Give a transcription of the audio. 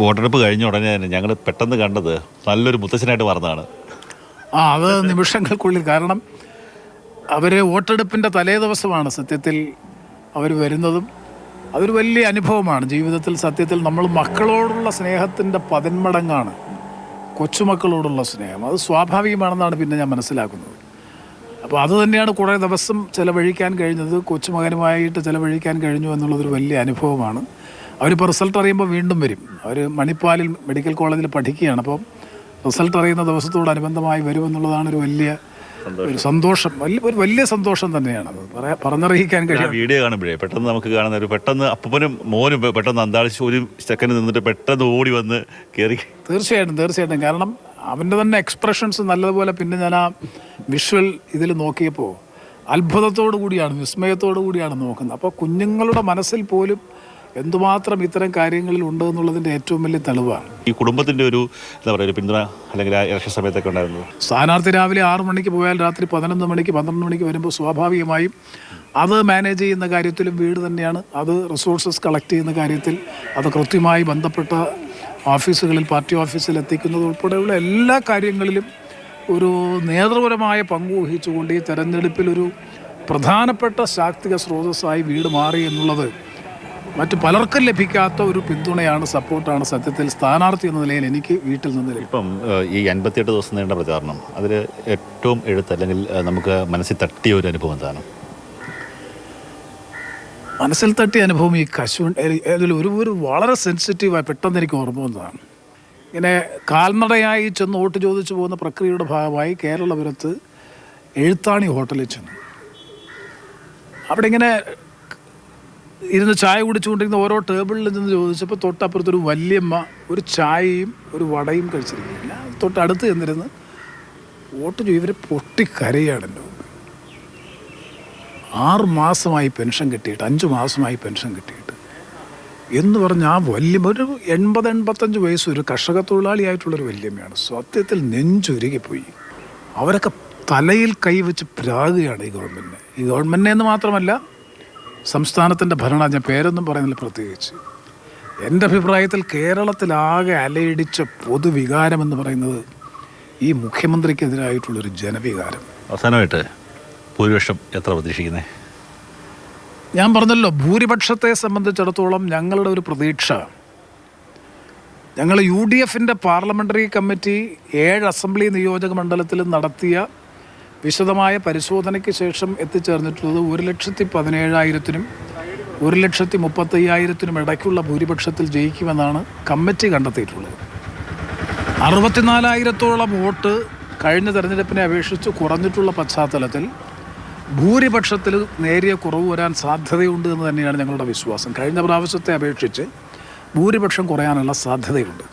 വോട്ടെടുപ്പ് കഴിഞ്ഞ ഉടനെ തന്നെ ഞങ്ങൾ പെട്ടെന്ന് കണ്ടത് നല്ലൊരു മുത്തശ്ശനായിട്ട് മാറുന്നതാണ്. അത് നിമിഷങ്ങൾക്കുള്ളിൽ. കാരണം അവർ വോട്ടെടുപ്പിൻ്റെ തലേ ദിവസമാണ് സത്യത്തിൽ അവർ വരുന്നതും. അതൊരു വലിയ അനുഭവമാണ് ജീവിതത്തിൽ. സത്യത്തിൽ നമ്മൾ മക്കളോടുള്ള സ്നേഹത്തിൻ്റെ 10 മടങ്ങാണ് കൊച്ചുമക്കളോടുള്ള സ്നേഹം. അത് സ്വാഭാവികമാണെന്നാണ് പിന്നെ ഞാൻ മനസ്സിലാക്കുന്നത്. അപ്പോൾ അത് തന്നെയാണ് കുറേ ദിവസം ചിലവഴിക്കാൻ കഴിഞ്ഞത്, കൊച്ചുമകനുമായിട്ട് ചിലവഴിക്കാൻ കഴിഞ്ഞു എന്നുള്ളതൊരു വലിയ അനുഭവമാണ്. അവരിപ്പോൾ റിസൾട്ട് അറിയുമ്പോൾ വീണ്ടും വരും. അവർ മണിപ്പാലിൽ മെഡിക്കൽ കോളേജിൽ പഠിക്കുകയാണ്. അപ്പോൾ റിസൾട്ട് അറിയുന്ന ദിവസത്തോടനുബന്ധമായി വരുമെന്നുള്ളതാണ് ഒരു വലിയ ഒരു സന്തോഷം. ഒരു വലിയ സന്തോഷം തന്നെയാണ്. അത് പറഞ്ഞറിയിക്കാൻ കഴിയും. വീഡിയോ കാണുമ്പോഴേ പെട്ടെന്ന് നമുക്ക് കാണുന്ന ഒരു പെട്ടെന്ന് അപ്പനും മോനും പെട്ടെന്ന് അന്താളിച്ച് ഒരു സെക്കൻഡ് നിന്നിട്ട് പെട്ടെന്ന് ഓടി വന്ന് കയറി. തീർച്ചയായിട്ടും. കാരണം അവൻ്റെ തന്നെ എക്സ്പ്രഷൻസ് നല്ലതുപോലെ. പിന്നെ ഞാൻ ആ വിഷ്വൽ ഇതിൽ നോക്കിയപ്പോൾ അത്ഭുതത്തോടു കൂടിയാണ്, വിസ്മയത്തോടു കൂടിയാണ് നോക്കുന്നത്. അപ്പോൾ കുഞ്ഞുങ്ങളുടെ മനസ്സിൽ പോലും എന്തുമാത്രം ഇത്തരം കാര്യങ്ങളിൽ ഉണ്ട് എന്നുള്ളതിൻ്റെ ഏറ്റവും വലിയ തെളിവാണ്. ഈ കുടുംബത്തിൻ്റെ ഒരു എന്താ പറയുക ഒരു പിന്തുണ അല്ലെങ്കിൽ ഇലക്ഷൻ സമയത്തൊക്കെ ഉണ്ടായിരുന്നു. സ്ഥാനാർത്ഥി രാവിലെ 6 മണിക്ക് പോയാൽ രാത്രി 11 മണിക്ക് 12 മണിക്ക് വരുമ്പോൾ സ്വാഭാവികമായും അത് മാനേജ് ചെയ്യുന്ന കാര്യത്തിലും വീട് തന്നെയാണ്. അത് റിസോഴ്സസ് കളക്ട് ചെയ്യുന്ന കാര്യത്തിൽ അത് കൃത്യമായി ബന്ധപ്പെട്ട ഓഫീസുകളിൽ, പാർട്ടി ഓഫീസിൽ എത്തിക്കുന്നത് ഉൾപ്പെടെയുള്ള എല്ലാ കാര്യങ്ങളിലും ഒരു നേതൃപരമായ പങ്ക് വഹിച്ചുകൊണ്ട് ഈ തെരഞ്ഞെടുപ്പിലൊരു പ്രധാനപ്പെട്ട ശാക്തിക സ്രോതസ്സായി വീട് മാറി എന്നുള്ളത് മറ്റു പലർക്കും ലഭിക്കാത്ത ഒരു പിന്തുണയാണ്, സപ്പോർട്ടാണ് സത്യത്തിൽ സ്ഥാനാർത്ഥി എന്ന നിലയിൽ എനിക്ക് വീട്ടിൽ നിന്ന്. ഇപ്പം ഈ 58 ദിവസം നീണ്ട പ്രചാരണം, അതിൽ ഏറ്റവും അല്ലെങ്കിൽ നമുക്ക് മനസ്സിൽ തട്ടിയ ഒരു അനുഭവം എന്താണ്? മനസ്സിൽ തട്ടിയ അനുഭവം ഈ അതിൽ ഒരു വളരെ സെൻസിറ്റീവായി പെട്ടെന്ന് എനിക്ക് ഓർമ്മ വന്നതാണ്. ഇങ്ങനെ കാൽനടയായി ചെന്ന് വോട്ട് ചോദിച്ചു പോകുന്ന പ്രക്രിയയുടെ ഭാഗമായി കേരളപുരത്ത് എഴുത്താണി ഹോട്ടലിൽ ചെന്നു. അവിടെ ഇങ്ങനെ ഇരുന്ന് ചായ കുടിച്ചുകൊണ്ടിരുന്ന ഓരോ ടേബിളിൽ നിന്ന് ചോദിച്ചപ്പോൾ തൊട്ടപ്പുറത്തൊരു വല്യമ്മ ഒരു ചായയും ഒരു വടയും കഴിച്ചിരിക്കുന്നു. ഞാൻ തൊട്ടടുത്ത് ചെന്നിരുന്ന് വോട്ട് ഇവർ പൊട്ടിക്കരയാണ്. എൻ്റെ 6 മാസമായി പെൻഷൻ കിട്ടിയിട്ട്, 5 മാസമായി പെൻഷൻ കിട്ടിയിട്ട് എന്ന് പറഞ്ഞാൽ ആ വല്യമ്മ ഒരു 80-85 വയസ്സ്, ഒരു കർഷക തൊഴിലാളിയായിട്ടുള്ളൊരു വല്യമ്മയാണ്. സത്യത്തിൽ നെഞ്ചുരുകിപ്പോയി. അവരൊക്കെ തലയിൽ കൈവച്ച് പ്രാകുകയാണ് ഈ ഗവൺമെൻറ്റിനെ എന്ന് മാത്രമല്ല സംസ്ഥാനത്തിൻ്റെ ഭരണം. ഞാൻ പേരൊന്നും പറയുന്നില്ല. പ്രത്യേകിച്ച് എൻ്റെ അഭിപ്രായത്തിൽ കേരളത്തിലാകെ അലയടിച്ച പൊതുവികാരമെന്ന് പറയുന്നത് ഈ മുഖ്യമന്ത്രിക്കെതിരായിട്ടുള്ളൊരു ജനവികാരം. അവസാനമായിട്ട് ഭൂരിപക്ഷം എത്ര പ്രതീക്ഷിക്കുന്നത്? ഞാൻ പറഞ്ഞല്ലോ, ഭൂരിപക്ഷത്തെ സംബന്ധിച്ചിടത്തോളം ഞങ്ങളുടെ ഒരു പ്രതീക്ഷ, ഞങ്ങൾ UDFൻ്റെ പാർലമെൻ്ററി കമ്മിറ്റി 7 അസംബ്ലി നിയോജക മണ്ഡലത്തിലും നടത്തിയ വിശദമായ പരിശോധനയ്ക്ക് ശേഷം എത്തിച്ചേർന്നിട്ടുള്ളത് 1,17,000-നും 1,35,000-നും ഇടയ്ക്കുള്ള ഭൂരിപക്ഷത്തിൽ ജയിക്കുമെന്നാണ് കമ്മിറ്റി കണ്ടെത്തിയിട്ടുള്ളത്. 64,000-ഓളം വോട്ട് കഴിഞ്ഞ തെരഞ്ഞെടുപ്പിനെ അപേക്ഷിച്ച് കുറഞ്ഞിട്ടുള്ള പശ്ചാത്തലത്തിൽ ഭൂരിപക്ഷത്തിൽ നേരിയ കുറവ് വരാൻ സാധ്യതയുണ്ട് എന്ന് തന്നെയാണ് ഞങ്ങളുടെ വിശ്വാസം. കഴിഞ്ഞ പ്രാവശ്യത്തെ അപേക്ഷിച്ച് ഭൂരിപക്ഷം കുറയാനുള്ള സാധ്യതയുണ്ട്.